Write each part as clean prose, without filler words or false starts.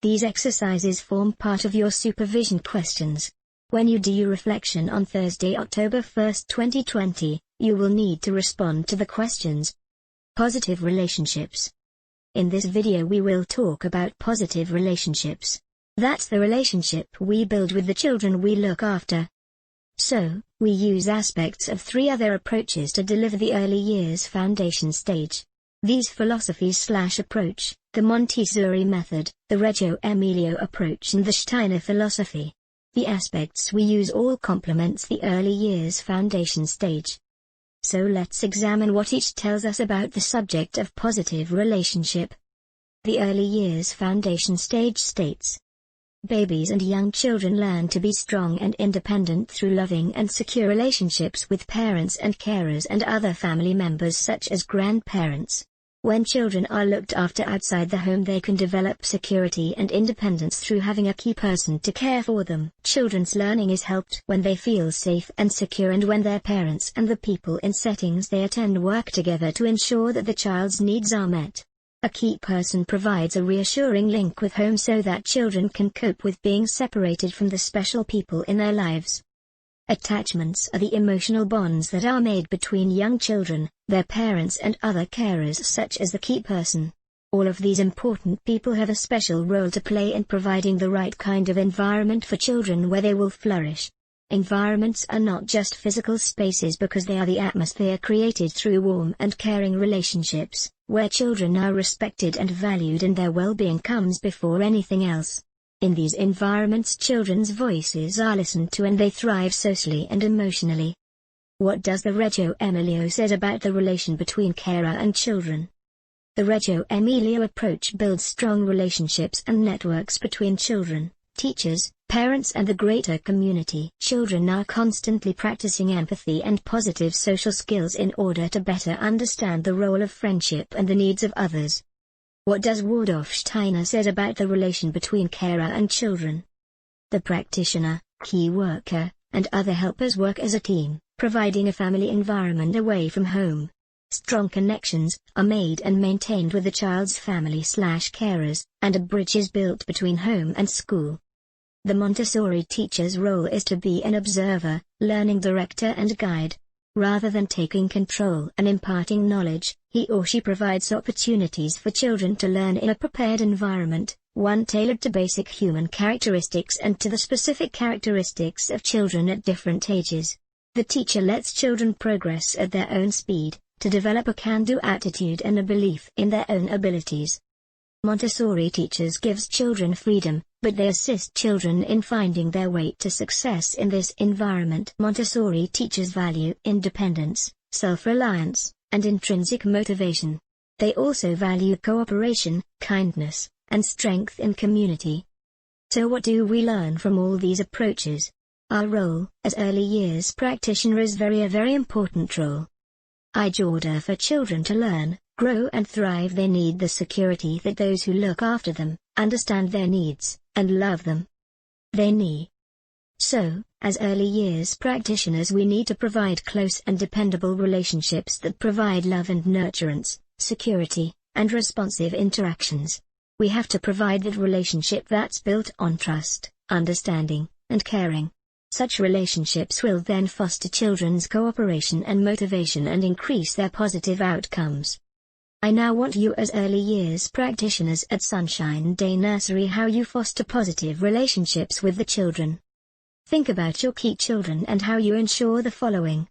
These exercises form part of your supervision questions. When you do your reflection on Thursday, October 1, 2020, you will need to respond to the questions. Positive relationships. In this video we will talk about positive relationships. That's the relationship we build with the children we look after. So, we use aspects of 3 other approaches to deliver the early years foundation stage. These philosophies/approach, the Montessori method, the Reggio Emilia approach and the Steiner philosophy. The aspects we use all complements the early years foundation stage. So let's examine what each tells us about the subject of positive relationship. The early years foundation stage states: babies and young children learn to be strong and independent through loving and secure relationships with parents and carers and other family members such as grandparents. When children are looked after outside the home, they can develop security and independence through having a key person to care for them. Children's learning is helped when they feel safe and secure, and when their parents and the people in settings they attend work together to ensure that the child's needs are met. A key person provides a reassuring link with home so that children can cope with being separated from the special people in their lives. Attachments are the emotional bonds that are made between young children, their parents and other carers such as the key person. All of these important people have a special role to play in providing the right kind of environment for children where they will flourish. Environments are not just physical spaces because they are the atmosphere created through warm and caring relationships, where children are respected and valued and their well-being comes before anything else. In these environments, children's voices are listened to and they thrive socially and emotionally. What does the Reggio Emilia say about the relation between carer and children? The Reggio Emilia approach builds strong relationships and networks between children, teachers, parents and the greater community. Children are constantly practicing empathy and positive social skills in order to better understand the role of friendship and the needs of others. What does Waldorf Steiner said about the relation between carer and children? The practitioner, key worker, and other helpers work as a team, providing a family environment away from home. Strong connections are made and maintained with the child's family/carers, and a bridge is built between home and school. The Montessori teacher's role is to be an observer, learning director and guide. Rather than taking control and imparting knowledge, he or she provides opportunities for children to learn in a prepared environment, one tailored to basic human characteristics and to the specific characteristics of children at different ages. The teacher lets children progress at their own speed, to develop a can-do attitude and a belief in their own abilities. Montessori teachers gives children freedom, but they assist children in finding their way to success in this environment. Montessori teachers value independence, self-reliance, and intrinsic motivation. They also value cooperation, kindness, and strength in community. So what do we learn from all these approaches? Our role as early years practitioner is a very important role. In order for children to learn, grow and thrive, they need the security that those who look after them understand their needs and love them. So, as early years practitioners, we need to provide close and dependable relationships that provide love and nurturance, security, and responsive interactions. We have to provide that relationship that's built on trust, understanding, and caring. Such relationships will then foster children's cooperation and motivation and increase their positive outcomes. I now want you as early years practitioners at Sunshine Day Nursery how you foster positive relationships with the children. Think about your key children and how you ensure the following.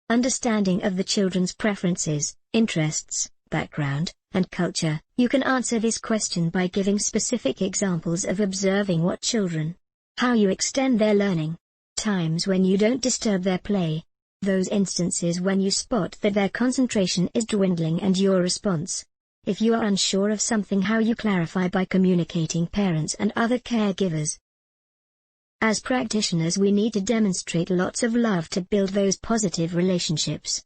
Understanding of the children's preferences, interests, background, and culture. You can answer this question by giving specific examples of observing what children, how you extend their learning, times when you don't disturb their play, those instances when you spot that their concentration is dwindling and your response. If you are unsure of something, how you clarify by communicating parents and other caregivers. As practitioners, we need to demonstrate lots of love to build those positive relationships.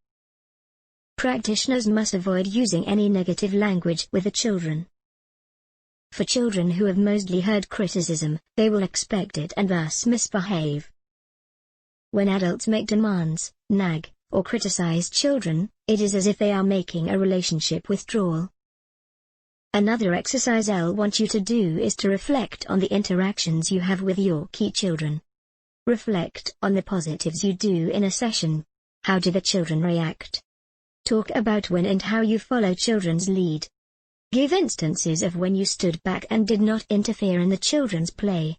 Practitioners must avoid using any negative language with the children. For children who have mostly heard criticism, they will expect it and thus misbehave. When adults make demands, nag, or criticize children, it is as if they are making a relationship withdrawal. Another exercise I'll want you to do is to reflect on the interactions you have with your key children. Reflect on the positives you do in a session. How do the children react? Talk about when and how you follow children's lead. Give instances of when you stood back and did not interfere in the children's play.